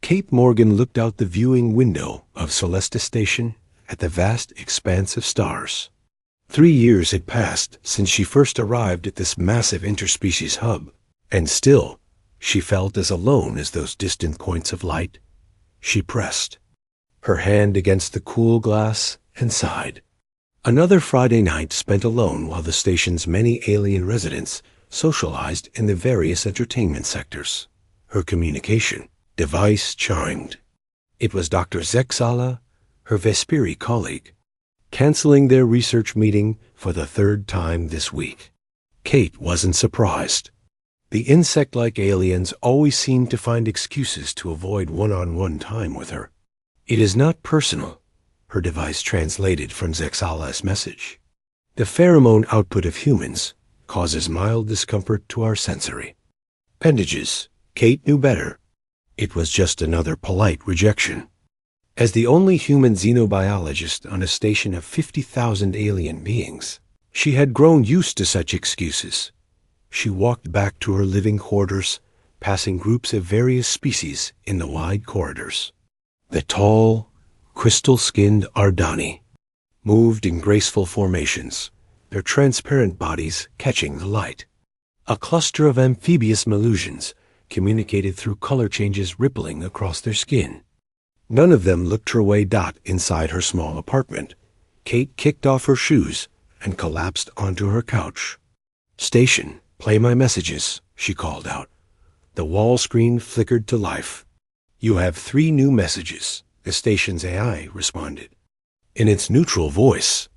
Kate Morgan looked out the viewing window of Celesta Station at the vast expanse of stars. 3 years had passed since she first arrived at this massive interspecies hub, and still she felt as alone as those distant points of light. She pressed her hand against the cool glass and sighed. Another Friday night spent alone while the station's many alien residents socialized in the various entertainment sectors. Her communication device chimed. It was Dr. Zexala, her Vesperi colleague, canceling their research meeting for the 3rd time this week. Kate wasn't surprised. The insect-like aliens always seemed to find excuses to avoid one-on-one time with her. It is not personal, her device translated from Zexala's message. The pheromone output of humans causes mild discomfort to our sensory appendages. Kate knew better. It was just another polite rejection. As the only human xenobiologist on a station of 50,000 alien beings, she had grown used to such excuses. She walked back to her living quarters, passing groups of various species in the wide corridors. The tall, crystal-skinned Ardani moved in graceful formations, their transparent bodies catching the light. A cluster of amphibious Melusians communicated through color changes rippling across their skin. None of them looked her way. Inside her small apartment, Kate kicked off her shoes and collapsed onto her couch. "Station, play my messages," she called out. The wall screen flickered to life. "You have 3 new messages," the station's AI responded. In its neutral voice,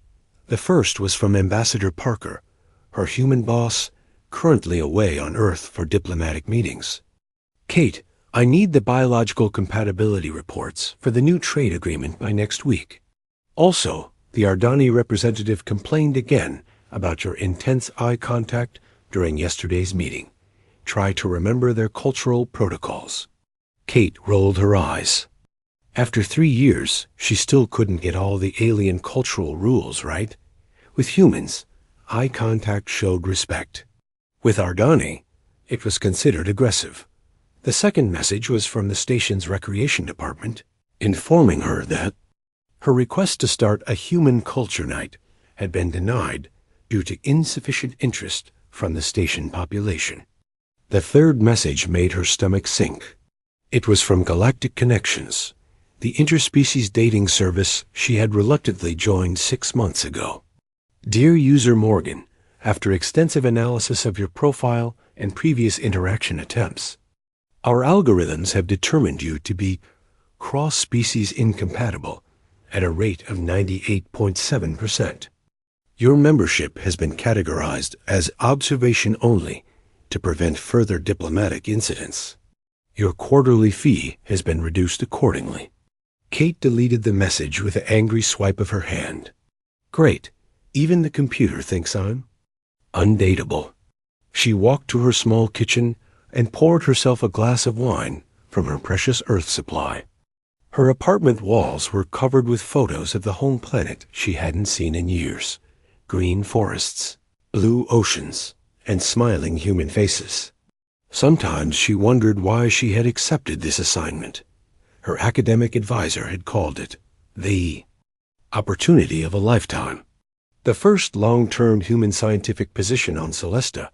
the first was from Ambassador Parker, her human boss, currently away on Earth for diplomatic meetings. "Kate, I need the biological compatibility reports for the new trade agreement by next week. Also, the Ardani representative complained again about your intense eye contact during yesterday's meeting. Try to remember their cultural protocols." Kate rolled her eyes. After 3 years, she still couldn't get all the alien cultural rules right. With humans, eye contact showed respect. With Ardani, it was considered aggressive. The second message was from the station's recreation department, informing her that her request to start a human culture night had been denied due to insufficient interest from the station population. The third message made her stomach sink. It was from Galactic Connections, the interspecies dating service she had reluctantly joined 6 months ago. "Dear user Morgan, after extensive analysis of your profile and previous interaction attempts, our algorithms have determined you to be cross-species incompatible at a rate of 98.7%. Your membership has been categorized as observation only to prevent further diplomatic incidents. Your quarterly fee has been reduced accordingly." Kate deleted the message with an angry swipe of her hand. "Great, even the computer thinks I'm undateable." She walked to her small kitchen and poured herself a glass of wine from her precious Earth supply. Her apartment walls were covered with photos of the home planet she hadn't seen in years. Green forests, blue oceans, and smiling human faces. Sometimes she wondered why she had accepted this assignment. Her academic advisor had called it the opportunity of a lifetime. The first long-term human scientific position on Celesta,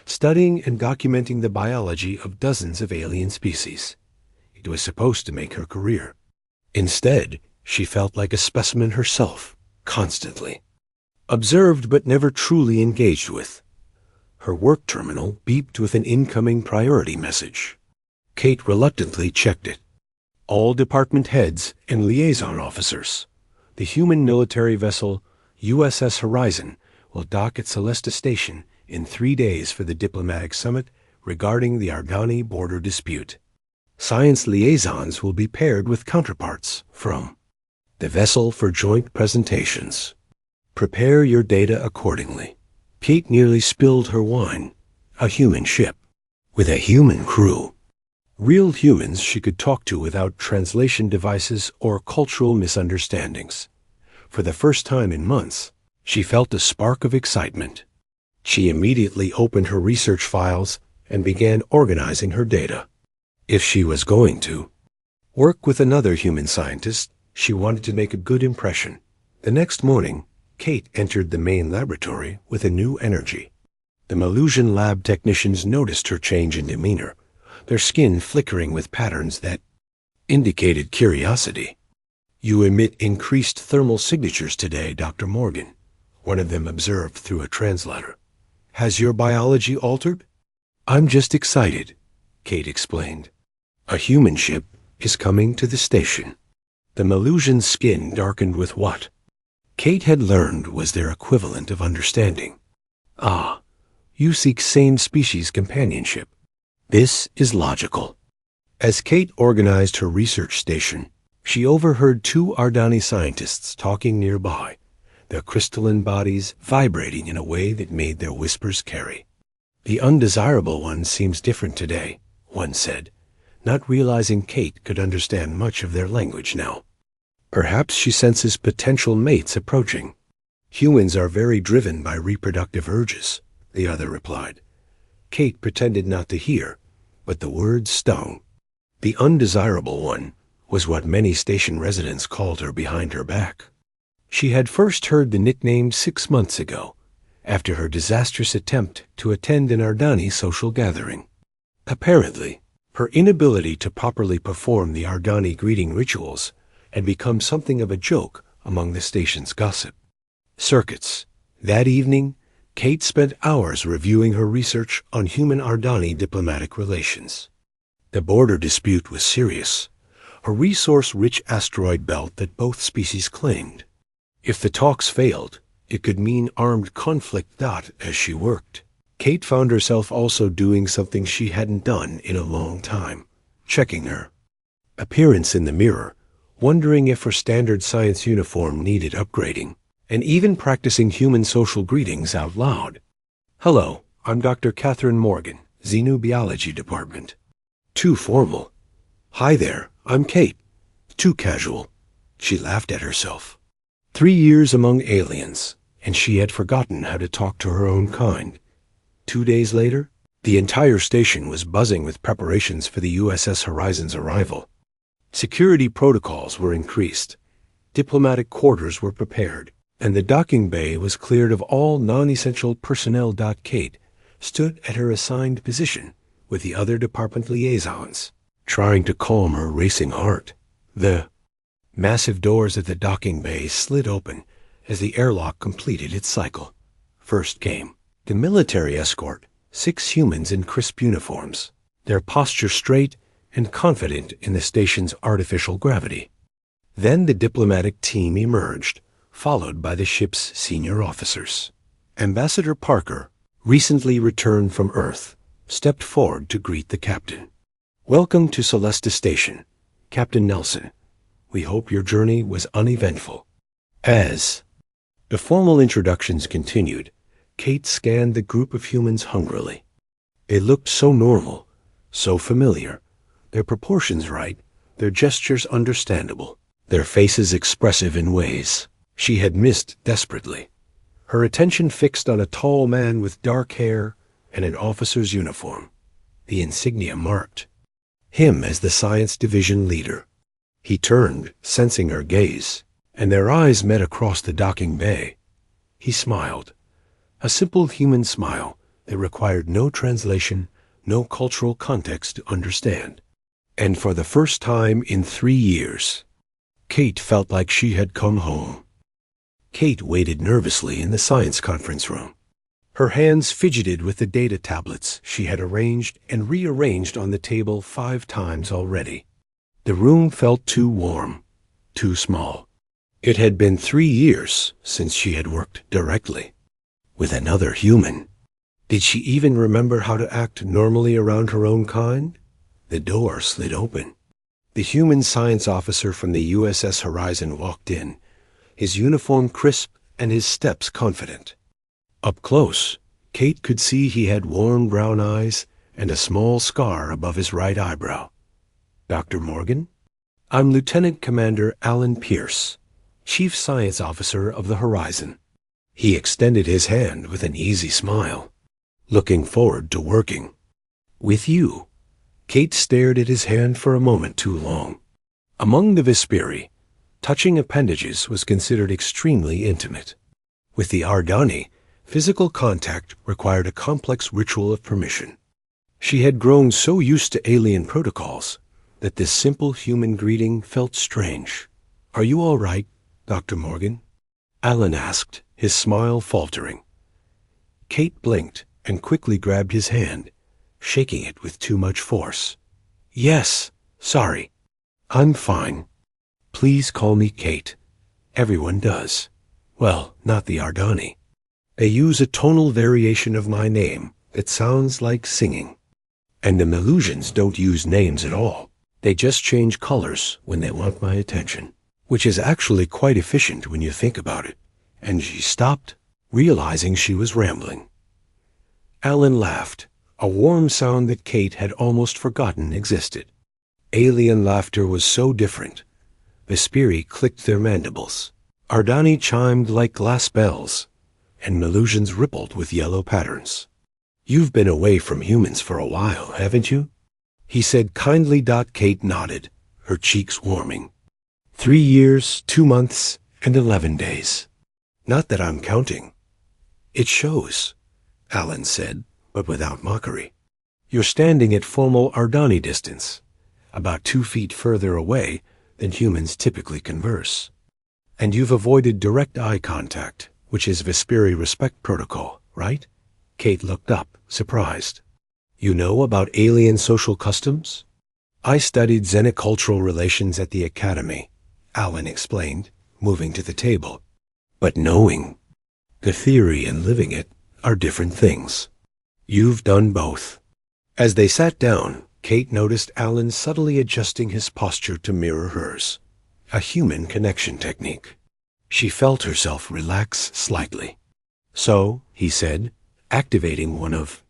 studying and documenting the biology of dozens of alien species. It was supposed to make her career. Instead, she felt like a specimen herself, constantly. Observed but never truly engaged with. Her work terminal beeped with an incoming priority message. Kate reluctantly checked it. "All department heads and liaison officers. The human military vessel USS Horizon will dock at Celesta Station in 3 days for the diplomatic summit regarding the Ardani border dispute. Science liaisons will be paired with counterparts from the vessel for joint presentations. Prepare your data accordingly." Kate nearly spilled her wine. A human ship with a human crew. Real humans she could talk to without translation devices or cultural misunderstandings. For the first time in months, she felt a spark of excitement. She immediately opened her research files and began organizing her data. If she was going to. work with another human scientist. She wanted to make a good impression. The next morning, Kate entered the main laboratory with a new energy. The Malusian lab technicians noticed her change in demeanor, their skin flickering with patterns that indicated curiosity. "You emit increased thermal signatures today, Dr. Morgan," one of them observed through a translator. "Has your biology altered?" "I'm just excited," Kate explained. "A human ship is coming to the station." The Malusian's skin darkened with what Kate had learned was their equivalent of understanding. "Ah, you seek same species companionship. This is logical." As Kate organized her research station, she overheard two Ardani scientists talking nearby, their crystalline bodies vibrating in a way that made their whispers carry. "The undesirable one seems different today," one said, not realizing Kate could understand much of their language now. "Perhaps she senses potential mates approaching." "Humans are very driven by reproductive urges," the other replied. Kate pretended not to hear, but the words stung. The undesirable one was what many station residents called her behind her back. She had first heard the nickname 6 months ago, after her disastrous attempt to attend an Ardani social gathering. Apparently, her inability to properly perform the Ardani greeting rituals had become something of a joke among the station's gossip. Circuits. That evening, Kate spent hours reviewing her research on human Ardani diplomatic relations. The border dispute was serious, a resource-rich asteroid belt that both species claimed. If the talks failed, it could mean armed conflict. As she worked, Kate found herself also doing something she hadn't done in a long time, checking her appearance in the mirror, wondering if her standard science uniform needed upgrading, and even practicing human social greetings out loud. "Hello, I'm Dr. Catherine Morgan, Xenobiology Department." Too formal. "Hi there, I'm Kate." Too casual. She laughed at herself. 3 years among aliens, and she had forgotten how to talk to her own kind. 2 days later, the entire station was buzzing with preparations for the USS Horizon's arrival. Security protocols were increased, diplomatic quarters were prepared, and the docking bay was cleared of all non-essential personnel. Kate stood at her assigned position with the other department liaisons, trying to calm her racing heart. The massive doors of the docking bay slid open as the airlock completed its cycle. First came the military escort, 6 humans in crisp uniforms, their posture straight and confident in the station's artificial gravity. Then the diplomatic team emerged, followed by the ship's senior officers. Ambassador Parker, recently returned from Earth, stepped forward to greet the captain. "Welcome to Celesta Station, Captain Nelson. We hope your journey was uneventful." As the formal introductions continued, Kate scanned the group of humans hungrily. It looked so normal, so familiar, their proportions right, their gestures understandable, their faces expressive in ways she had missed desperately. Her attention fixed on a tall man with dark hair and an officer's uniform. The insignia marked him as the science division leader. He turned, sensing her gaze, and their eyes met across the docking bay. He smiled, a simple human smile that required no translation, no cultural context to understand. And for the first time in 3 years, Kate felt like she had come home. Kate waited nervously in the science conference room. Her hands fidgeted with the data tablets she had arranged and rearranged on the table 5 times already. The room felt too warm, too small. It had been 3 years since she had worked directly with another human. Did she even remember how to act normally around her own kind? The door slid open. The human science officer from the USS Horizon walked in, his uniform crisp and his steps confident. Up close, Kate could see he had warm brown eyes and a small scar above his right eyebrow. "Dr. Morgan? I'm Lieutenant Commander Alan Pierce, Chief Science Officer of the Horizon." He extended his hand with an easy smile. "Looking forward to working with you." Kate stared at his hand for a moment too long. Among the Vesperi, touching appendages was considered extremely intimate. With the Ardani, physical contact required a complex ritual of permission. She had grown so used to alien protocols that this simple human greeting felt strange. "Are you all right, Dr. Morgan?" Alan asked, his smile faltering. Kate blinked and quickly grabbed his hand, shaking it with too much force. "Yes, sorry. I'm fine. Please call me Kate. Everyone does. Well, not the Ardani. They use a tonal variation of my name that sounds like singing. And the Melusians don't use names at all. They just change colors when they want my attention, which is actually quite efficient when you think about it." And she stopped, realizing she was rambling. Alan laughed, a warm sound that Kate had almost forgotten existed. Alien laughter was so different. Vesperi clicked their mandibles. Ardani chimed like glass bells, and Melusians rippled with yellow patterns. "You've been away from humans for a while, haven't you?" he said kindly. Kate nodded, her cheeks warming. 3 years, 2 months, and 11 days. Not that I'm counting. It shows, Alan said, but without mockery. You're standing at formal Ardani distance, about 2 feet further away than humans typically converse. And you've avoided direct eye contact, which is Vesperi respect protocol, right? Kate looked up, surprised. You know about alien social customs? I studied xenocultural relations at the academy, Alan explained, moving to the table. But knowing the theory and living it are different things. You've done both. As they sat down, Kate noticed Alan subtly adjusting his posture to mirror hers, a human connection technique. She felt herself relax slightly. So, he said, activating one of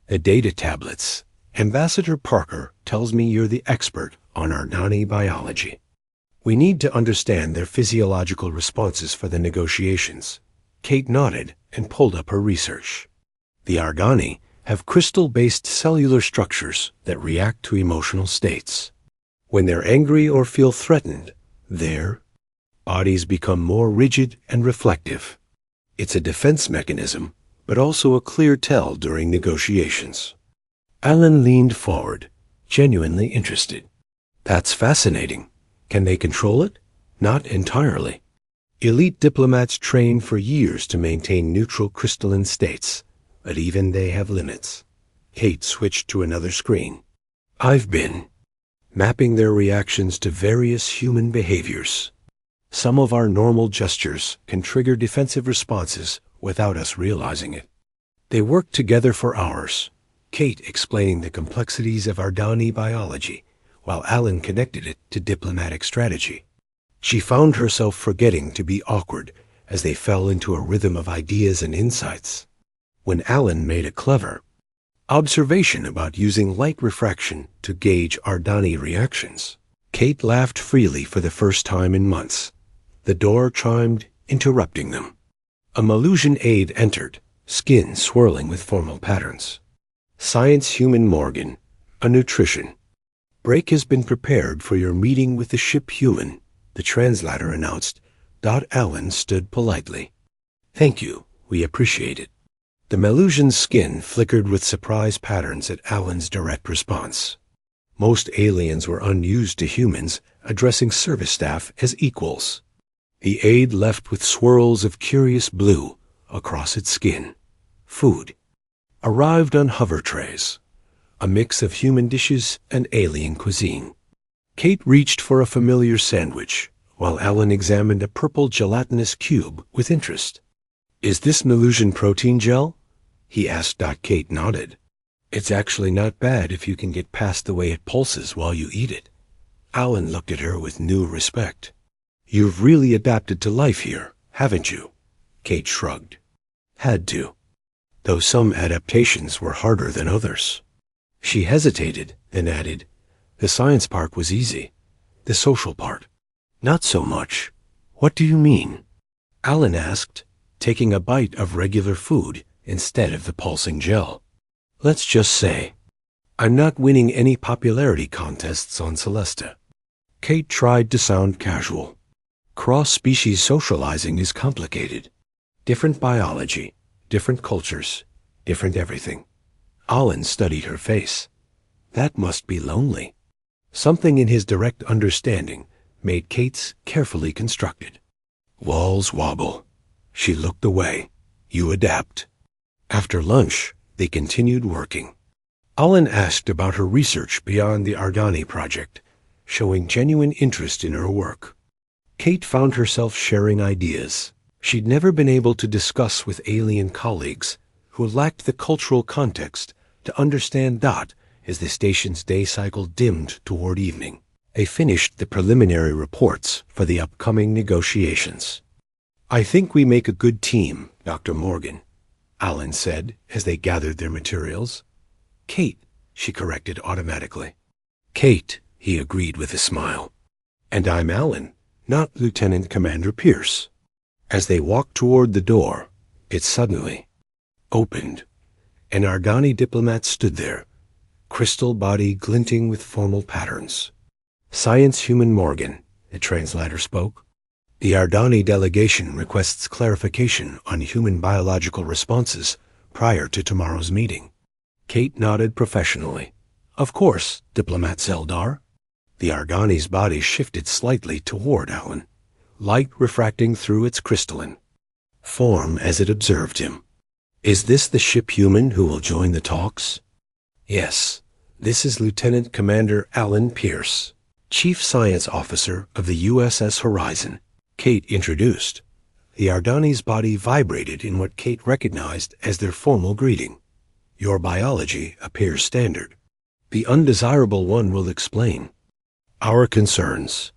the data tablets, Ambassador Parker tells me you're the expert on Ardani biology. We need to understand their physiological responses for the negotiations. Kate nodded and pulled up her research. The Ardani have crystal-based cellular structures that react to emotional states. When they're angry or feel threatened, their bodies become more rigid and reflective. It's a defense mechanism, but also a clear tell during negotiations. Alan leaned forward, genuinely interested. That's fascinating. Can they control it? Not entirely. Elite diplomats train for years to maintain neutral crystalline states, but even they have limits. Kate switched to another screen. I've been mapping their reactions to various human behaviors. Some of our normal gestures can trigger defensive responses without us realizing it. They work together for hours, Kate explaining the complexities of Ardani biology, while Alan connected it to diplomatic strategy. She found herself forgetting to be awkward as they fell into a rhythm of ideas and insights. When Alan made a clever observation about using light refraction to gauge Ardani reactions, Kate laughed freely for the first time in months. The door chimed, interrupting them. A Melusian aide entered, skin swirling with formal patterns. Science Human Morgan, a nutrition. Break has been prepared for your meeting with the ship Human, the translator announced. Alan stood politely. Thank you, we appreciate it. The Melusian's skin flickered with surprise patterns at Alan's direct response. Most aliens were unused to humans, addressing service staff as equals. The aide left with swirls of curious blue across its skin. Food arrived on hover trays, a mix of human dishes and alien cuisine. Kate reached for a familiar sandwich, while Alan examined a purple gelatinous cube with interest. Is this Melusian protein gel? He asked. Kate nodded. It's actually not bad if you can get past the way it pulses while you eat it. Alan looked at her with new respect. You've really adapted to life here, haven't you? Kate shrugged. Had to. Though some adaptations were harder than others. She hesitated, then added, the science part was easy. The social part, not so much. What do you mean? Alan asked, taking a bite of regular food instead of the pulsing gel. Let's just say, I'm not winning any popularity contests on Celesta. Kate tried to sound casual. Cross-species socializing is complicated. Different biology, different cultures, different everything. Alan studied her face. That must be lonely. Something in his direct understanding made Kate's carefully constructed. Walls wobble. She looked away. You adapt. After lunch, they continued working. Alan asked about her research beyond the Ardani project, showing genuine interest in her work. Kate found herself sharing ideas she'd never been able to discuss with alien colleagues who lacked the cultural context to understand that as the station's day cycle dimmed toward evening. They finished the preliminary reports for the upcoming negotiations. I think we make a good team, Dr. Morgan, Alan said as they gathered their materials. Kate, she corrected automatically. Kate, he agreed with a smile. And I'm Alan, not Lieutenant Commander Pierce. As they walked toward the door, it suddenly opened. An Ardani diplomat stood there, crystal body glinting with formal patterns. Science Human Morgan, the translator spoke. The Ardani delegation requests clarification on human biological responses prior to tomorrow's meeting. Kate nodded professionally. Of course, Diplomat Zeldar. The Ardani's body shifted slightly toward Alan, light refracting through its crystalline form as it observed him. Is this the ship human who will join the talks? Yes, this is Lieutenant Commander Alan Pierce, Chief Science Officer of the USS Horizon, Kate introduced. The Ardani's body vibrated in what Kate recognized as their formal greeting. Your biology appears standard. The undesirable one will explain. Our concerns.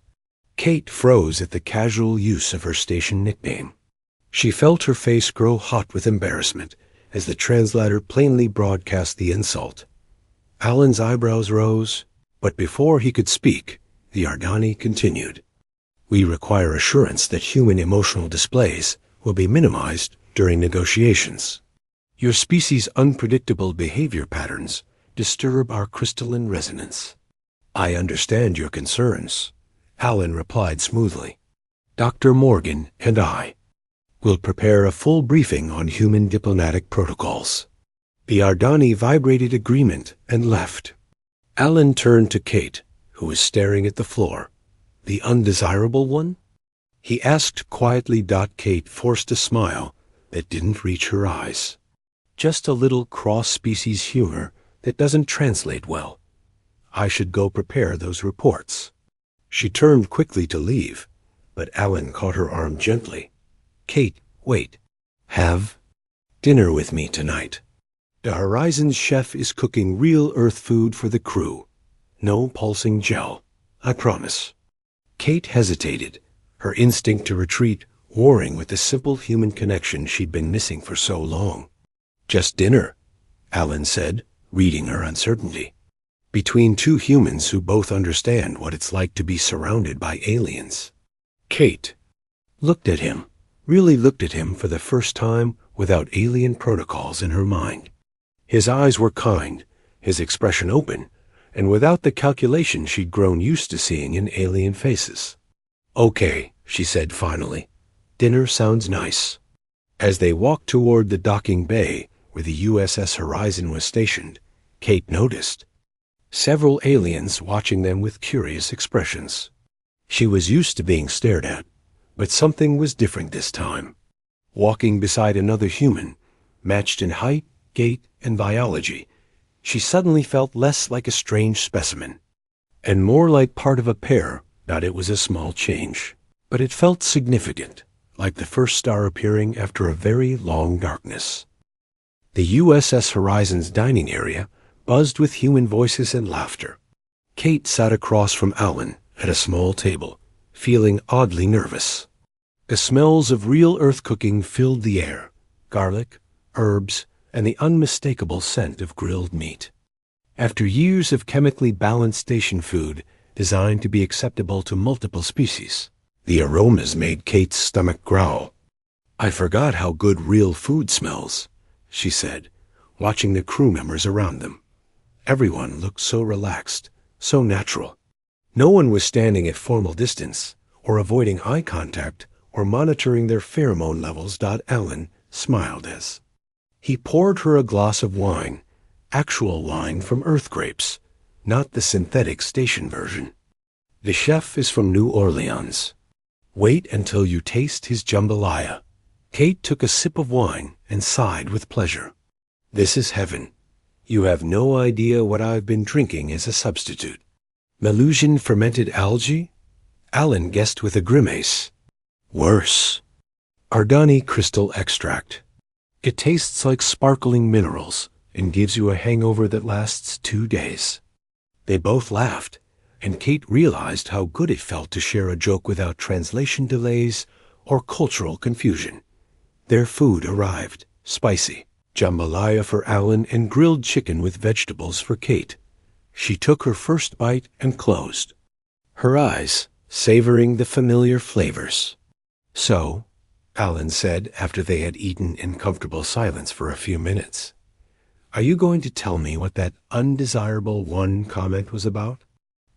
Kate froze at the casual use of her station nickname. She felt her face grow hot with embarrassment as the translator plainly broadcast the insult. Alan's eyebrows rose, but before he could speak, the Ardani continued. We require assurance that human emotional displays will be minimized during negotiations. Your species' unpredictable behavior patterns disturb our crystalline resonance. I understand your concerns, Alan replied smoothly. Dr. Morgan and I will prepare a full briefing on human diplomatic protocols. The Ardani vibrated agreement and left. Alan turned to Kate, who was staring at the floor. The undesirable one? He asked quietly. Kate forced a smile that didn't reach her eyes. Just a little cross-species humor that doesn't translate well. I should go prepare those reports. She turned quickly to leave, but Alan caught her arm gently. Kate, wait. Have dinner with me tonight. The Horizon's chef is cooking real Earth food for the crew. No pulsing gel, I promise. Kate hesitated, her instinct to retreat warring with the simple human connection she'd been missing for so long. Just dinner, Alan said, reading her uncertainty. Between two humans who both understand what it's like to be surrounded by aliens. Kate looked at him, really looked at him for the first time without alien protocols in her mind. His eyes were kind, his expression open, and without the calculation she'd grown used to seeing in alien faces. Okay, she said finally. Dinner sounds nice. As they walked toward the docking bay where the USS Horizon was stationed, Kate noticed several aliens watching them with curious expressions. She was used to being stared at, but something was different this time. Walking beside another human, matched in height, gait, and biology, she suddenly felt less like a strange specimen, and more like part of a pair. That it was a small change, but it felt significant, like the first star appearing after a very long darkness. The USS Horizon's dining area buzzed with human voices and laughter. Kate sat across from Alan at a small table, feeling oddly nervous. The smells of real Earth cooking filled the air, garlic, herbs, and the unmistakable scent of grilled meat. After years of chemically balanced station food designed to be acceptable to multiple species, the aromas made Kate's stomach growl. I forgot how good real food smells, she said, watching the crew members around them. Everyone looked so relaxed, so natural. No one was standing at formal distance, or avoiding eye contact, or monitoring their pheromone levels. Alan smiled as he poured her a glass of wine, actual wine from earth grapes, not the synthetic station version. The chef is from New Orleans. Wait until you taste his jambalaya. Kate took a sip of wine and sighed with pleasure. This is heaven. You have no idea what I've been drinking as a substitute. Melusian fermented algae? Alan guessed with a grimace. Worse. Ardani crystal extract. It tastes like sparkling minerals and gives you a hangover that lasts 2 days. They both laughed, and Kate realized how good it felt to share a joke without translation delays or cultural confusion. Their food arrived, spicy. Jambalaya for Alan and grilled chicken with vegetables for Kate. She took her first bite and closed, her eyes savoring the familiar flavors. So, Alan said after they had eaten in comfortable silence for a few minutes, are you going to tell me what that undesirable one comment was about?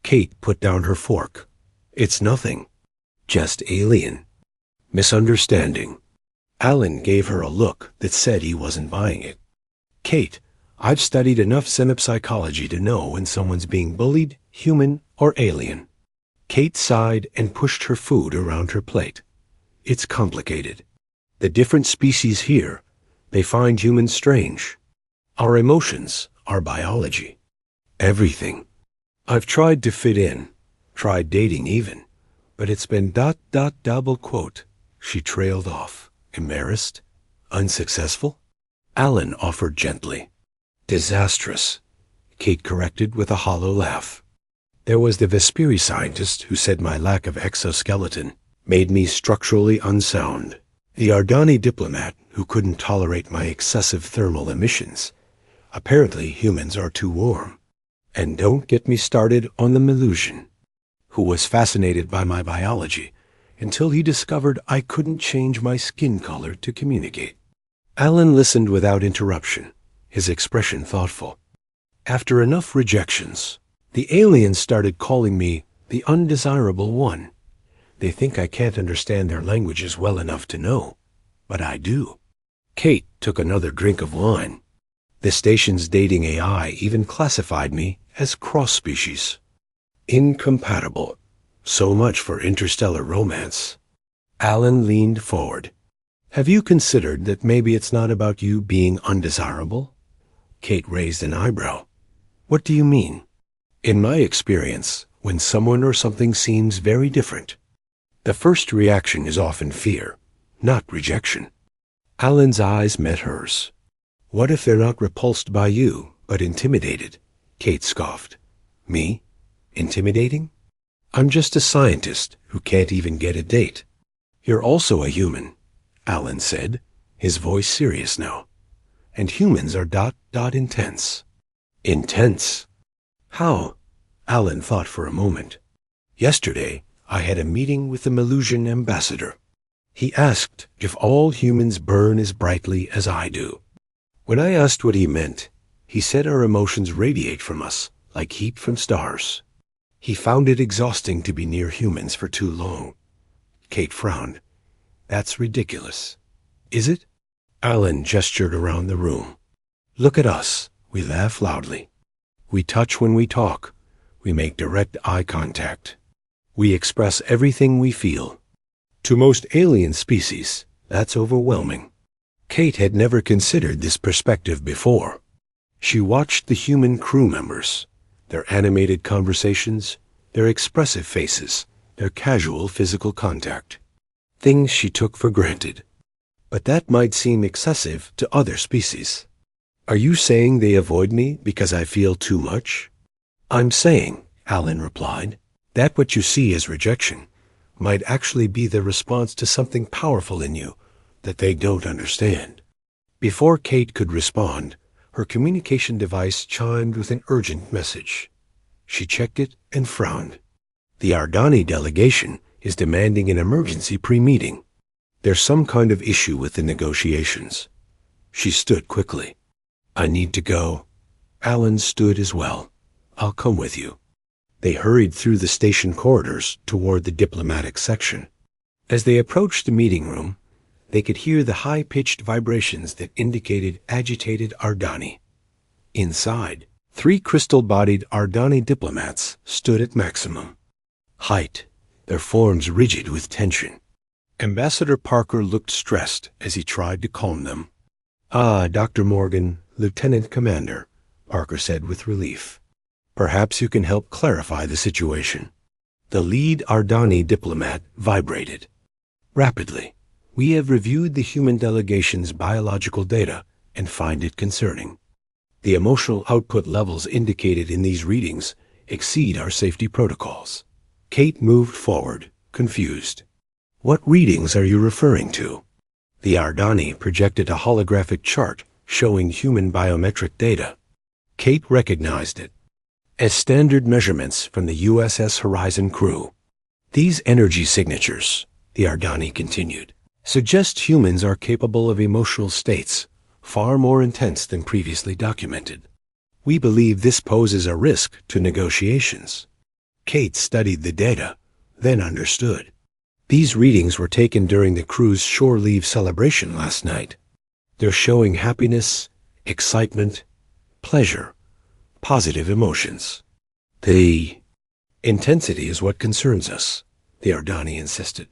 Kate put down her fork. It's nothing. Just alien. Misunderstanding. Alan gave her a look that said he wasn't buying it. Kate, I've studied enough synapsychology to know when someone's being bullied, human, or alien. Kate sighed and pushed her food around her plate. It's complicated. The different species here, they find humans strange. Our emotions, our biology. Everything. I've tried to fit in, tried dating even, but it's been ... double quote. She trailed off, embarrassed, unsuccessful. Alan offered gently. Disastrous, Kate corrected with a hollow laugh. There was the Vesperi scientist who said my lack of exoskeleton made me structurally unsound. The Ardani diplomat who couldn't tolerate my excessive thermal emissions. Apparently humans are too warm. And don't get me started on the Melusian, who was fascinated by my biology until he discovered I couldn't change my skin color to communicate. Alan listened without interruption, his expression thoughtful. After enough rejections, the aliens started calling me the undesirable one. They think I can't understand their languages well enough to know, but I do. Kate took another drink of wine. The station's dating AI even classified me as cross-species. Incompatible. So much for interstellar romance. Alan leaned forward. Have you considered that maybe it's not about you being undesirable? Kate raised an eyebrow. What do you mean? In my experience, when someone or something seems very different, the first reaction is often fear, not rejection. Alan's eyes met hers. What if they're not repulsed by you, but intimidated? Kate scoffed. Me? Intimidating? I'm just a scientist who can't even get a date. You're also a human, Alan said, his voice serious now. And humans are ... intense. Intense? How? Alan thought for a moment. Yesterday, I had a meeting with the Melusian ambassador. He asked if all humans burn as brightly as I do. When I asked what he meant, he said our emotions radiate from us like heat from stars. He found it exhausting to be near humans for too long. Kate frowned. That's ridiculous. Is it? Alan gestured around the room. Look at us. We laugh loudly. We touch when we talk. We make direct eye contact. We express everything we feel. To most alien species, that's overwhelming. Kate had never considered this perspective before. She watched the human crew members, their animated conversations, their expressive faces, their casual physical contact. Things she took for granted. But that might seem excessive to other species. Are you saying they avoid me because I feel too much? I'm saying, Alan replied, that what you see as rejection might actually be the response to something powerful in you that they don't understand. Before Kate could respond, her communication device chimed with an urgent message. She checked it and frowned. The Ardani delegation is demanding an emergency pre-meeting. There's some kind of issue with the negotiations. She stood quickly. I need to go. Alan stood as well. I'll come with you. They hurried through the station corridors toward the diplomatic section. As they approached the meeting room, they could hear the high-pitched vibrations that indicated agitated Ardani. Inside, 3 crystal-bodied Ardani diplomats stood at maximum height, their forms rigid with tension. Ambassador Parker looked stressed as he tried to calm them. "Ah, Dr. Morgan, Lieutenant Commander," Parker said with relief. "Perhaps you can help clarify the situation." The lead Ardani diplomat vibrated. "Rapidly, we have reviewed the human delegation's biological data and find it concerning. The emotional output levels indicated in these readings exceed our safety protocols." Kate moved forward, confused. "What readings are you referring to?" The Ardani projected a holographic chart showing human biometric data. Kate recognized it as standard measurements from the USS Horizon crew. "These energy signatures," the Ardani continued, "suggest humans are capable of emotional states far more intense than previously documented. We believe this poses a risk to negotiations." Kate studied the data, then understood. These readings were taken during the crew's shore leave celebration last night. They're showing happiness, excitement, pleasure, positive emotions. The intensity is what concerns us, the Ardani insisted.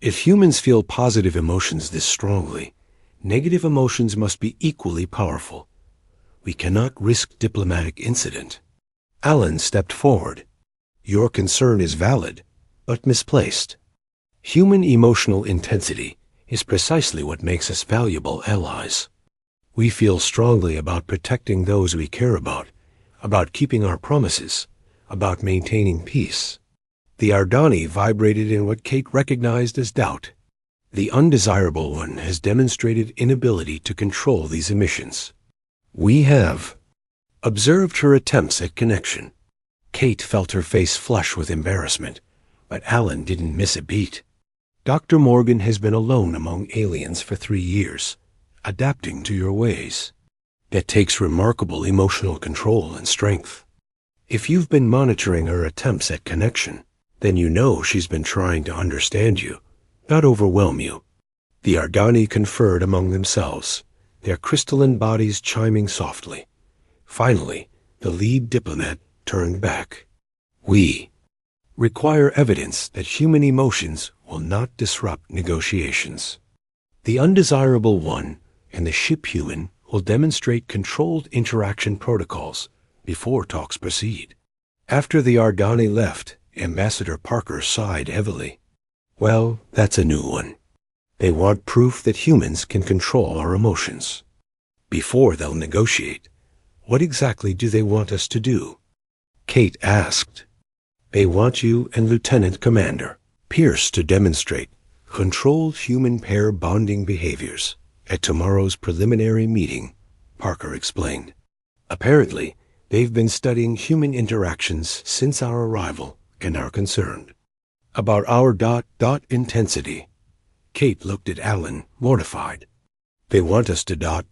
If humans feel positive emotions this strongly, negative emotions must be equally powerful. We cannot risk diplomatic incident. Alan stepped forward. "Your concern is valid, but misplaced. Human emotional intensity is precisely what makes us valuable allies. We feel strongly about protecting those we care about keeping our promises, about maintaining peace." The Ardani vibrated in what Kate recognized as doubt. The undesirable one has demonstrated inability to control these emissions. We have observed her attempts at connection. Kate felt her face flush with embarrassment, but Alan didn't miss a beat. "Dr. Morgan has been alone among aliens for 3 years, adapting to your ways. That takes remarkable emotional control and strength. If you've been monitoring her attempts at connection, then you know she's been trying to understand you, not overwhelm you." The Ardani conferred among themselves, their crystalline bodies chiming softly. Finally, the lead diplomat turned back. "We require evidence that human emotions will not disrupt negotiations. The undesirable one and the ship human will demonstrate controlled interaction protocols before talks proceed." After the Ardani left, Ambassador Parker sighed heavily. "Well, that's a new one. They want proof that humans can control our emotions. Before they'll negotiate, what exactly do they want us to do?" Kate asked. "They want you and Lieutenant Commander Pierce to demonstrate controlled human pair bonding behaviors at tomorrow's preliminary meeting," Parker explained. "Apparently, they've been studying human interactions since our arrival and are concerned about our intensity." Kate looked at Alan, mortified. "They want us to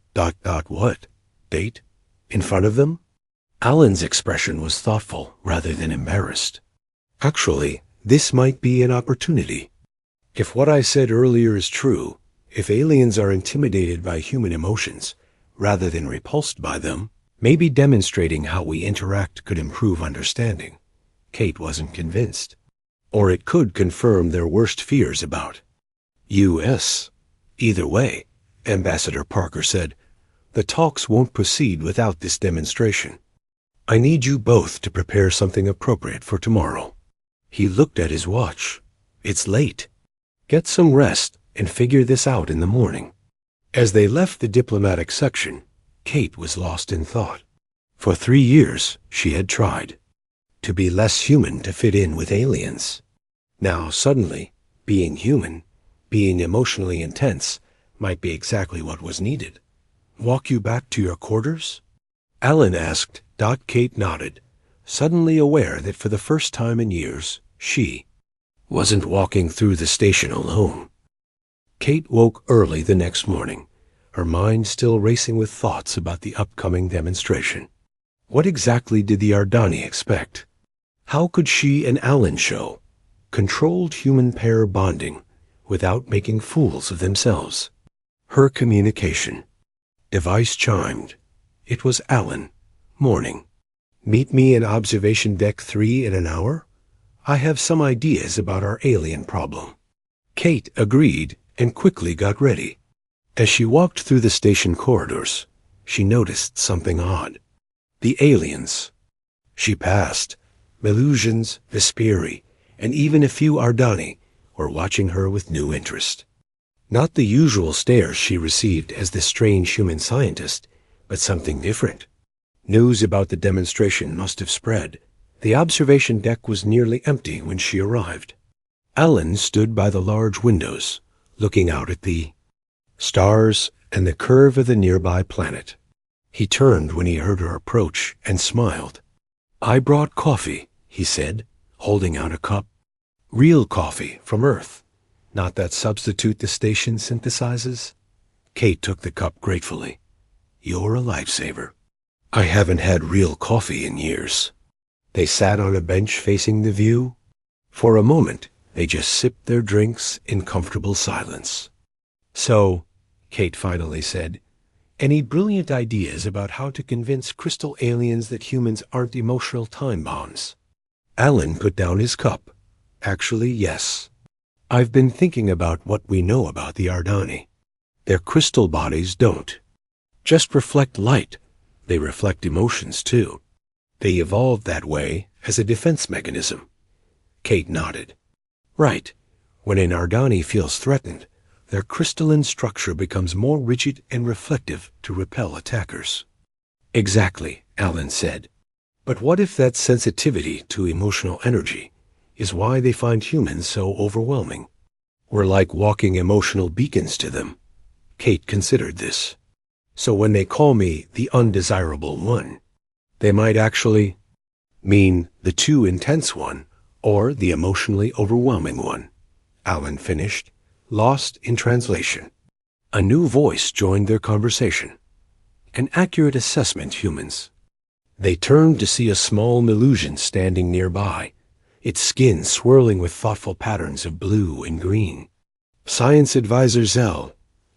what? Date? In front of them?" Alan's expression was thoughtful rather than embarrassed. "Actually, this might be an opportunity. If what I said earlier is true, if aliens are intimidated by human emotions rather than repulsed by them, maybe demonstrating how we interact could improve understanding." Kate wasn't convinced. "Or it could confirm their worst fears about U.S. Either way," Ambassador Parker said, "the talks won't proceed without this demonstration. I need you both to prepare something appropriate for tomorrow." He looked at his watch. "It's late. Get some rest and figure this out in the morning." As they left the diplomatic section, Kate was lost in thought. For 3 years, she had tried to be less human to fit in with aliens. Now, suddenly, being human, being emotionally intense, might be exactly what was needed. "Walk you back to your quarters?" Alan asked. Kate nodded, suddenly aware that for the first time in years, she wasn't walking through the station alone. Kate woke early the next morning, her mind still racing with thoughts about the upcoming demonstration. What exactly did the Ardani expect? How could she and Alan show controlled human pair bonding without making fools of themselves? Her communication device chimed. It was Alan. Morning. Meet me in Observation Deck 3 in an hour? I have some ideas about our alien problem. Kate agreed and quickly got ready. As she walked through the station corridors, she noticed something odd. The aliens. She passed. Melusians, Vesperi, and even a few Ardani were watching her with new interest. Not the usual stares she received as the strange human scientist, but something different. News about the demonstration must have spread. The observation deck was nearly empty when she arrived. Alan stood by the large windows, looking out at the stars and the curve of the nearby planet. He turned when he heard her approach and smiled. I brought coffee, he said, holding out a cup. Real coffee from Earth, not that substitute the station synthesizes. Kate took the cup gratefully. You're a lifesaver. I haven't had real coffee in years. They sat on a bench facing the view. For a moment, they just sipped their drinks in comfortable silence. So, Kate finally said, any brilliant ideas about how to convince crystal aliens that humans aren't emotional time bombs? Alan put down his cup. Actually, yes. I've been thinking about what we know about the Ardani. Their crystal bodies don't just reflect light. They reflect emotions, too. They evolved that way as a defense mechanism. Kate nodded. Right. When an Ardani feels threatened, their crystalline structure becomes more rigid and reflective to repel attackers. Exactly, Alan said. But what if that sensitivity to emotional energy is why they find humans so overwhelming? We're like walking emotional beacons to them. Kate considered this. So when they call me the undesirable one, they might actually mean the too intense one or the emotionally overwhelming one. Alan finished, lost in translation. A new voice joined their conversation. An accurate assessment, humans. They turned to see a small Melusian standing nearby, its skin swirling with thoughtful patterns of blue and green. Science Advisor Zell,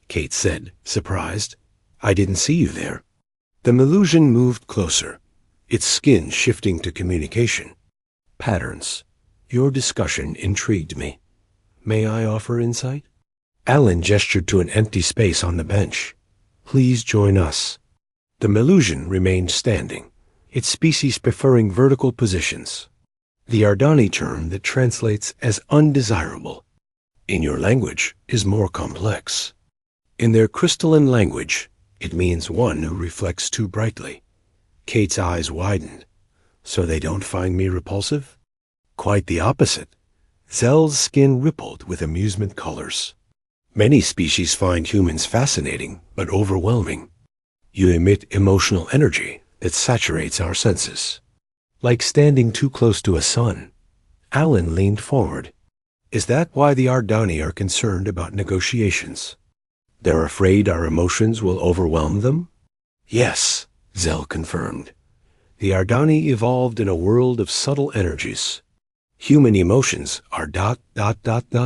Kate said, surprised. I didn't see you there. The Melusian moved closer, its skin shifting to communication. Patterns. Your discussion intrigued me. May I offer insight? Alan gestured to an empty space on the bench. Please join us. The Melusian remained standing, its species preferring vertical positions. The Ardani term that translates as undesirable in your language is more complex. In their crystalline language, it means one who reflects too brightly. Kate's eyes widened. So they don't find me repulsive? Quite the opposite. Zell's skin rippled with amusement colors. Many species find humans fascinating but overwhelming. You emit emotional energy that saturates our senses. Like standing too close to a sun. Alan leaned forward. Is that why the Ardani are concerned about negotiations? They're afraid our emotions will overwhelm them? Yes, Zell confirmed. The Ardani evolved in a world of subtle energies. Human emotions are ...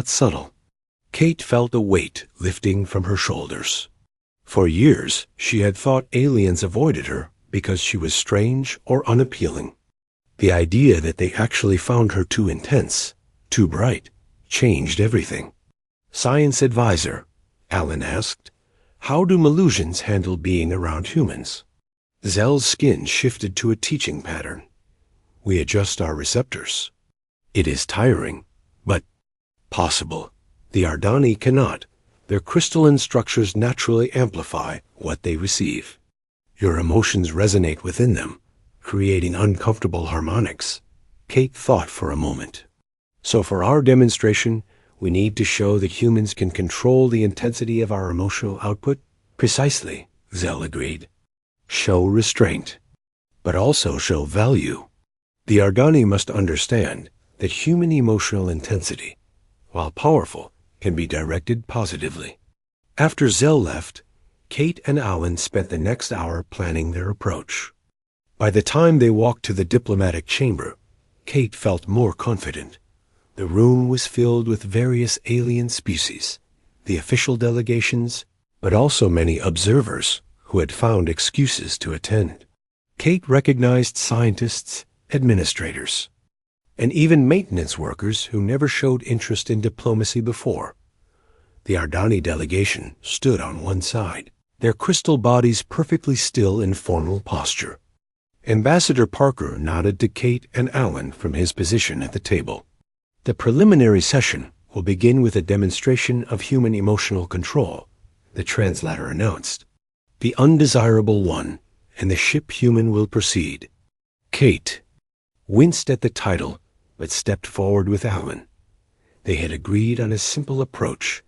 subtle. Kate felt a weight lifting from her shoulders. For years, she had thought aliens avoided her because she was strange or unappealing. The idea that they actually found her too intense, too bright, changed everything. Science Advisor, Alan asked, how do Melusians handle being around humans? Zell's skin shifted to a teaching pattern. We adjust our receptors. It is tiring, but possible. The Ardani cannot. Their crystalline structures naturally amplify what they receive. Your emotions resonate within them, creating uncomfortable harmonics. Kate thought for a moment. So for our demonstration, we need to show that humans can control the intensity of our emotional output? Precisely, Zell agreed. Show restraint, but also show value. The Ardani must understand that human emotional intensity, while powerful, can be directed positively. After Zell left, Kate and Alan spent the next hour planning their approach. By the time they walked to the diplomatic chamber, Kate felt more confident. The room was filled with various alien species, the official delegations, but also many observers who had found excuses to attend. Kate recognized scientists, administrators, and even maintenance workers who never showed interest in diplomacy before. The Ardani delegation stood on one side, their crystal bodies perfectly still in formal posture. Ambassador Parker nodded to Kate and Alan from his position at the table. The preliminary session will begin with a demonstration of human emotional control, the translator announced. The undesirable one, and the ship human will proceed. Kate winced at the title, but stepped forward with Alan. They had agreed on a simple approach,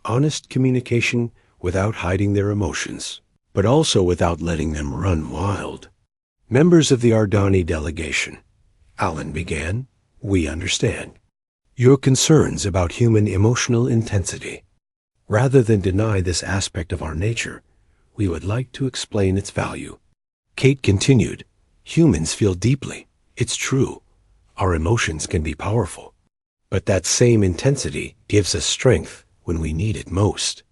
honest communication without hiding their emotions, but also without letting them run wild. Members of the Ardani delegation, Alan began, we understand your concerns about human emotional intensity. Rather than deny this aspect of our nature, we would like to explain its value. Kate continued, humans feel deeply. It's true. Our emotions can be powerful. But that same intensity gives us strength when we need it most.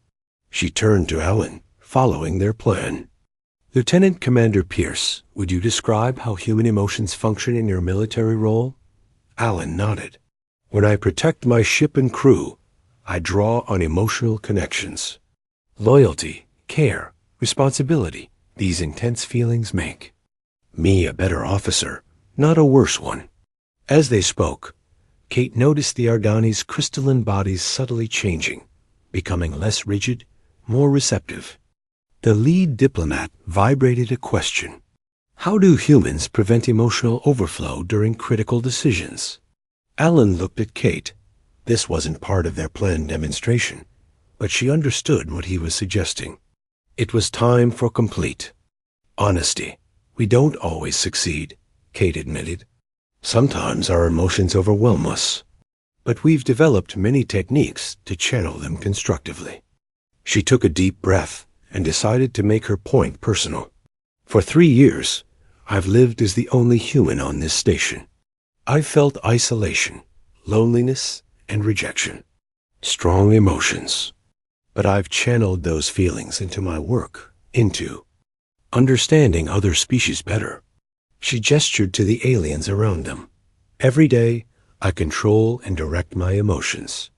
She turned to Alan, following their plan. Lieutenant Commander Pierce, would you describe how human emotions function in your military role? Alan nodded. When I protect my ship and crew, I draw on emotional connections. Loyalty, care, responsibility, these intense feelings make me a better officer, not a worse one. As they spoke, Kate noticed the Ardani's crystalline bodies subtly changing, becoming less rigid, more receptive. The lead diplomat vibrated a question. How do humans prevent emotional overflow during critical decisions? Alan looked at Kate. This wasn't part of their planned demonstration, but she understood what he was suggesting. It was time for complete honesty. We don't always succeed, Kate admitted. Sometimes our emotions overwhelm us, but we've developed many techniques to channel them constructively. She took a deep breath and decided to make her point personal. For 3 years, I've lived as the only human on this station. I've felt isolation, loneliness, and rejection. Strong emotions. But I've channeled those feelings into my work, into understanding other species better. She gestured to the aliens around them. Every day, I control and direct my emotions,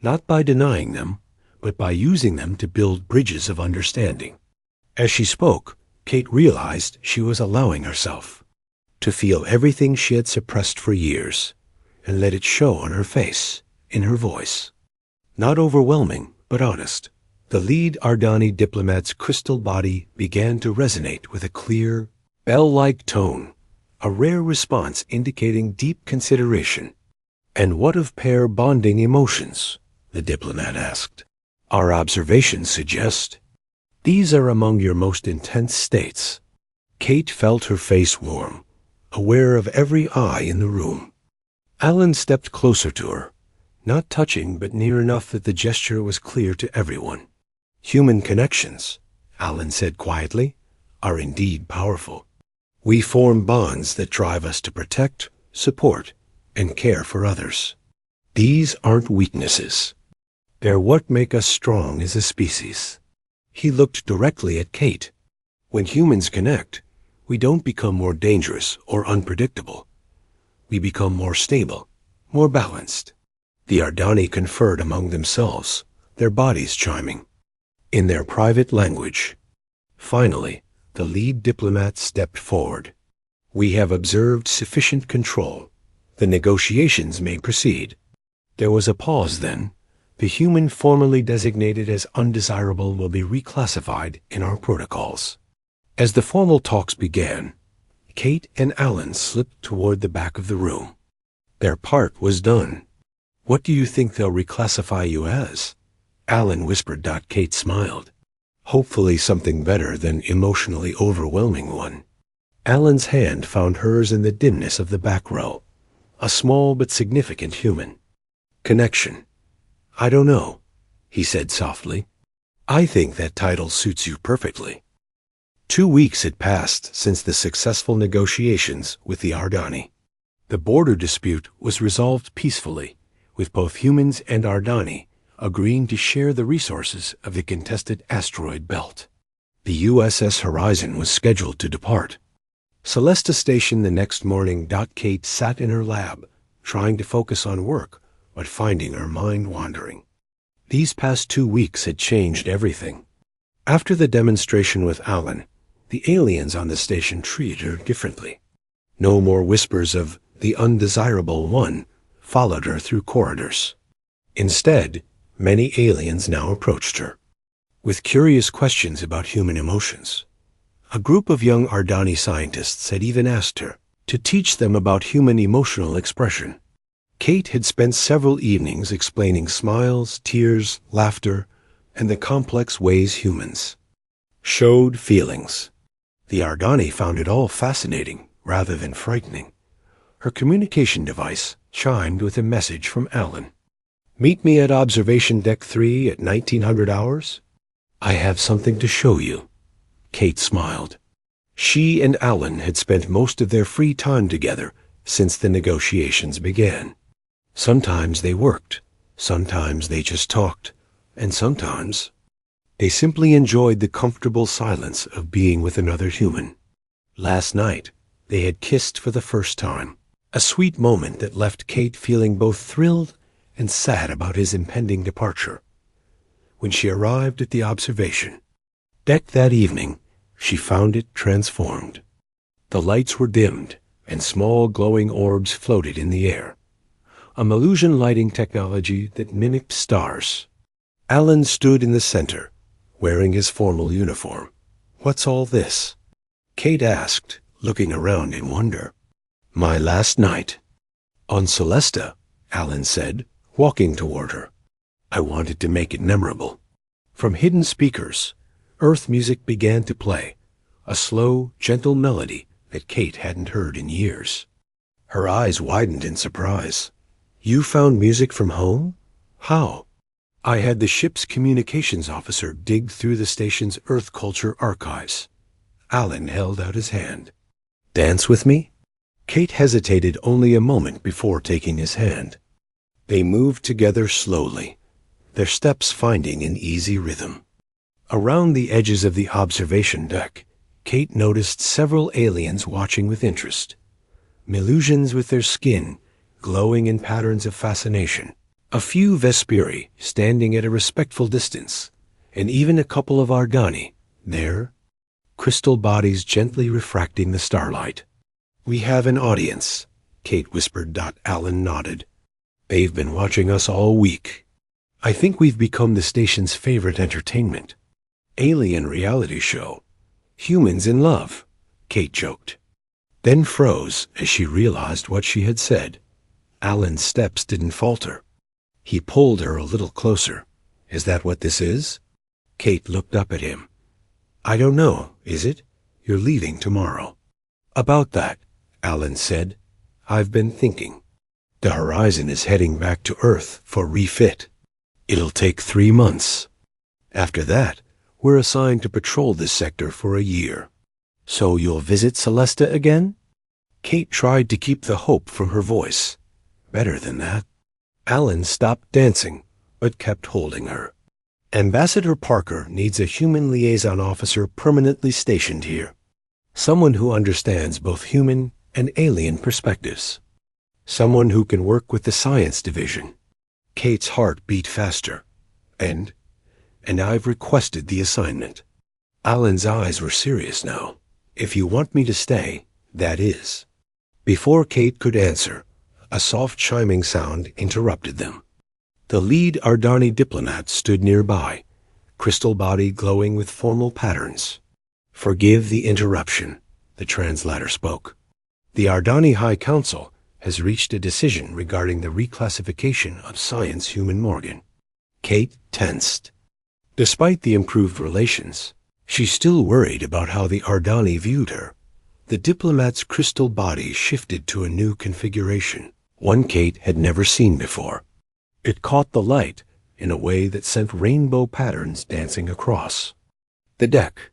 not by denying them, but by using them to build bridges of understanding. As she spoke, Kate realized she was allowing herself to feel everything she had suppressed for years, and let it show on her face, in her voice. Not overwhelming, but honest. The lead Ardani diplomat's crystal body began to resonate with a clear, bell-like tone, a rare response indicating deep consideration. And what of pair bonding emotions? The diplomat asked. Our observations suggest these are among your most intense states. Kate felt her face warm, aware of every eye in the room. Alan stepped closer to her, not touching but near enough that the gesture was clear to everyone. Human connections, Alan said quietly, are indeed powerful. We form bonds that drive us to protect, support, and care for others. These aren't weaknesses. They're what make us strong as a species. He looked directly at Kate. When humans connect, we don't become more dangerous or unpredictable. We become more stable, more balanced. The Ardani conferred among themselves, their bodies chiming, in their private language. Finally, the lead diplomat stepped forward. We have observed sufficient control. The negotiations may proceed. There was a pause then. The human formerly designated as undesirable will be reclassified in our protocols. As the formal talks began, Kate and Alan slipped toward the back of the room. Their part was done. What do you think they'll reclassify you as? Alan whispered. Kate smiled. Hopefully something better than emotionally overwhelming one. Alan's hand found hers in the dimness of the back row. A small but significant human. Connection. I don't know, he said softly. I think that title suits you perfectly. 2 weeks had passed since the successful negotiations with the Ardani. The border dispute was resolved peacefully, with both humans and Ardani agreeing to share the resources of the contested asteroid belt. The USS Horizon was scheduled to depart. Celesta Station the next morning. Kate sat in her lab, trying to focus on work, but finding her mind wandering. These past 2 weeks had changed everything. After the demonstration with Alan, the aliens on the station treated her differently. No more whispers of the undesirable one followed her through corridors. Instead, many aliens now approached her, with curious questions about human emotions. A group of young Ardani scientists had even asked her to teach them about human emotional expression. Kate had spent several evenings explaining smiles, tears, laughter, and the complex ways humans showed feelings. The Ardani found it all fascinating rather than frightening. Her communication device chimed with a message from Alan. "Meet me at Observation Deck 3 at 1900 hours. I have something to show you." Kate smiled. She and Alan had spent most of their free time together since the negotiations began. Sometimes they worked, sometimes they just talked, and sometimes they simply enjoyed the comfortable silence of being with another human. Last night, they had kissed for the first time, a sweet moment that left Kate feeling both thrilled and sad about his impending departure. When she arrived at the observation deck that evening, she found it transformed. The lights were dimmed, and small glowing orbs floated in the air, a Melusian lighting technology that mimicked stars. Alan stood in the center, wearing his formal uniform. "What's all this?" Kate asked, looking around in wonder. "My last night on Celesta," Alan said, walking toward her. "I wanted to make it memorable." From hidden speakers, Earth music began to play, a slow, gentle melody that Kate hadn't heard in years. Her eyes widened in surprise. "You found music from home? How?" "I had the ship's communications officer dig through the station's Earth culture archives." Alan held out his hand. "Dance with me?" Kate hesitated only a moment before taking his hand. They moved together slowly, their steps finding an easy rhythm. Around the edges of the observation deck, Kate noticed several aliens watching with interest. Melusians with their skin glowing in patterns of fascination, a few Vespiri standing at a respectful distance, and even a couple of Ardani there, crystal bodies gently refracting the starlight. "We have an audience," Kate whispered. Alan nodded. "They've been watching us all week. I think we've become the station's favorite entertainment. Alien reality show. Humans in love," Kate joked, then froze as she realized what she had said. Alan's steps didn't falter. He pulled her a little closer. "Is that what this is?" Kate looked up at him. "I don't know, is it? You're leaving tomorrow." "About that," Alan said, "I've been thinking. The Horizon is heading back to Earth for refit. It'll take 3 months. After that, we're assigned to patrol this sector for a year." "So you'll visit Celesta again?" Kate tried to keep the hope from her voice. "Better than that." Alan stopped dancing, but kept holding her. "Ambassador Parker needs a human liaison officer permanently stationed here. Someone who understands both human and alien perspectives. Someone who can work with the science division." Kate's heart beat faster. And I've requested the assignment." Alan's eyes were serious now. "If you want me to stay, that is." Before Kate could answer, a soft chiming sound interrupted them. The lead Ardani diplomat stood nearby, crystal body glowing with formal patterns. "Forgive the interruption," the translator spoke. "The Ardani High Council has reached a decision regarding the reclassification of Science Human Morgan." Kate tensed. Despite the improved relations, she still worried about how the Ardani viewed her. The diplomat's crystal body shifted to a new configuration, one Kate had never seen before. It caught the light in a way that sent rainbow patterns dancing across the deck.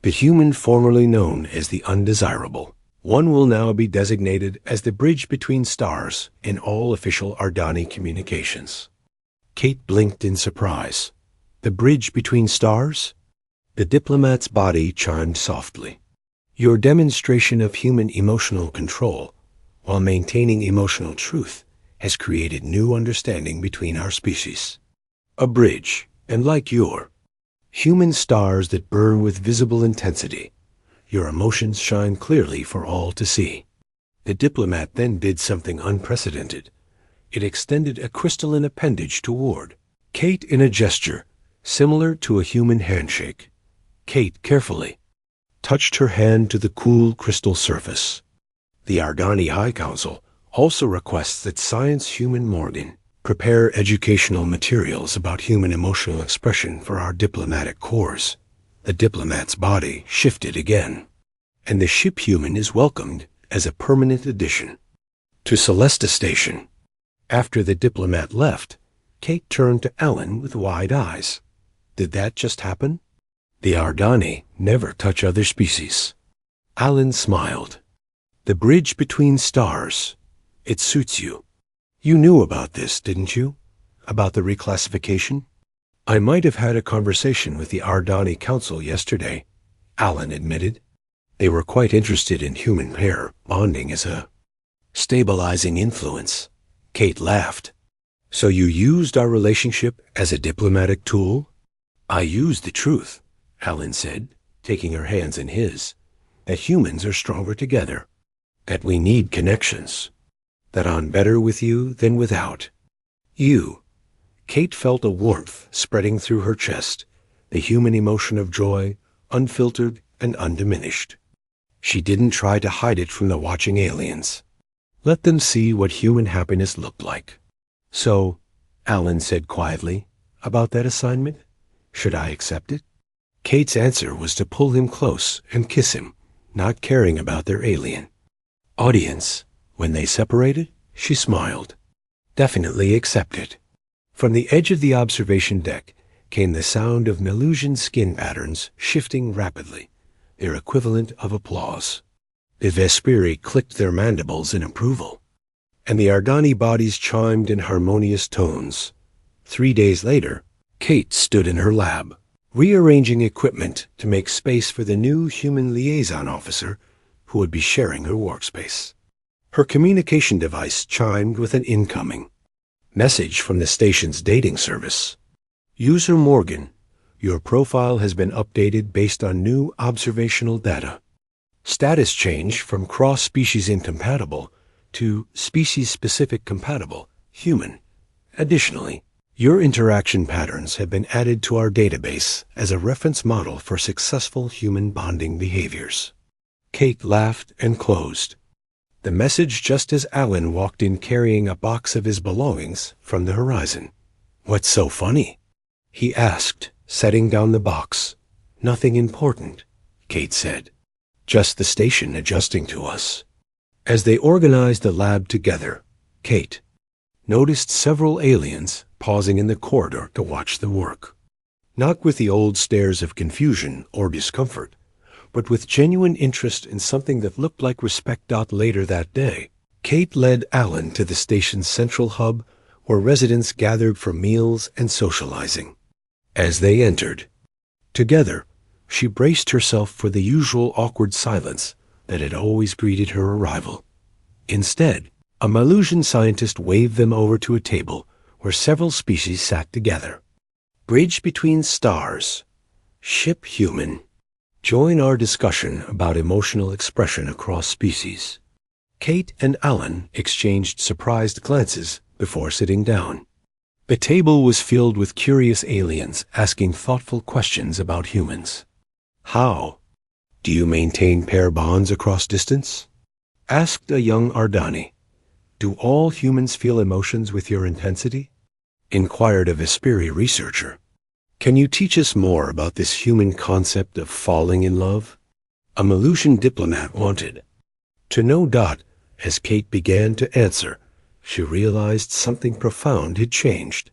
The human formerly known as the Undesirable One will now be designated as the bridge between stars in all official Ardani communications. Kate blinked in surprise. The bridge between stars? The diplomat's body chimed softly. Your demonstration of human emotional control, while maintaining emotional truth, has created new understanding between our species. A bridge, and like your human stars that burn with visible intensity, your emotions shine clearly for all to see. The diplomat then did something unprecedented. It extended a crystalline appendage toward Kate in a gesture similar to a human handshake. Kate carefully touched her hand to the cool crystal surface. The Ardani High Council also requests that Science Human Morgan prepare educational materials about human emotional expression for our diplomatic corps. The diplomat's body shifted again, and the ship human is welcomed as a permanent addition to Celesta Station. After the diplomat left, Kate turned to Ellen with wide eyes. Did that just happen? The Ardani never touch other species. Alan smiled. The bridge between stars. It suits you. You knew about this, didn't you? About the reclassification? I might have had a conversation with the Ardani Council yesterday, Alan admitted. They were quite interested in human pair bonding as a stabilizing influence. Kate laughed. So you used our relationship as a diplomatic tool? I used the truth, Alan said, taking her hands in his, that humans are stronger together, that we need connections, that I'm better with you than without you. Kate felt a warmth spreading through her chest, the human emotion of joy, unfiltered and undiminished. She didn't try to hide it from the watching aliens. Let them see what human happiness looked like. So, Alan said quietly, about that assignment, should I accept it? Kate's answer was to pull him close and kiss him, not caring about their alien audience. When they separated, she smiled. Definitely accept it. From the edge of the observation deck came the sound of Melusian skin patterns shifting rapidly, their equivalent of applause. The Vesperi clicked their mandibles in approval, and the Ardani bodies chimed in harmonious tones. 3 days later, Kate stood in her lab, rearranging equipment to make space for the new human liaison officer who would be sharing her workspace. Her communication device chimed with an incoming message from the station's dating service. User Morgan, your profile has been updated based on new observational data. Status change from cross-species incompatible to species-specific compatible, human. Additionally, your interaction patterns have been added to our database as a reference model for successful human bonding behaviors. Kate laughed and closed the message just as Alan walked in carrying a box of his belongings from the horizon. What's so funny? He asked, setting down the box. Nothing important, Kate said. Just the station adjusting to us. As they organized the lab together, Kate noticed several aliens pausing in the corridor to watch the work. Not with the old stares of confusion or discomfort, but with genuine interest in something that looked like respect. Later that day, Kate led Alan to the station's central hub where residents gathered for meals and socializing. As they entered together, she braced herself for the usual awkward silence that had always greeted her arrival. Instead, a Melusian scientist waved them over to a table where several species sat together. Bridge between stars. Ship human. Join our discussion about emotional expression across species. Kate and Alan exchanged surprised glances before sitting down. The table was filled with curious aliens asking thoughtful questions about humans. How? Do you maintain pair bonds across distance? Asked a young Ardani. Do all humans feel emotions with your intensity? Inquired a Vesperi researcher. Can you teach us more about this human concept of falling in love? A Melusian diplomat wanted to know. As Kate began to answer, she realized something profound had changed.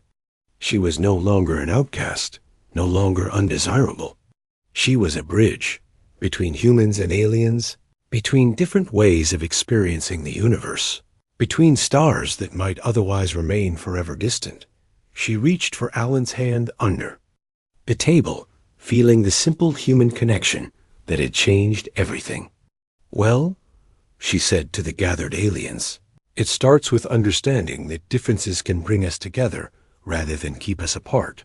She was no longer an outcast, no longer undesirable. She was a bridge between humans and aliens, between different ways of experiencing the universe, between stars that might otherwise remain forever distant. She reached for Alan's hand under the table, feeling the simple human connection that had changed everything. "Well," she said to the gathered aliens, "it starts with understanding that differences can bring us together rather than keep us apart.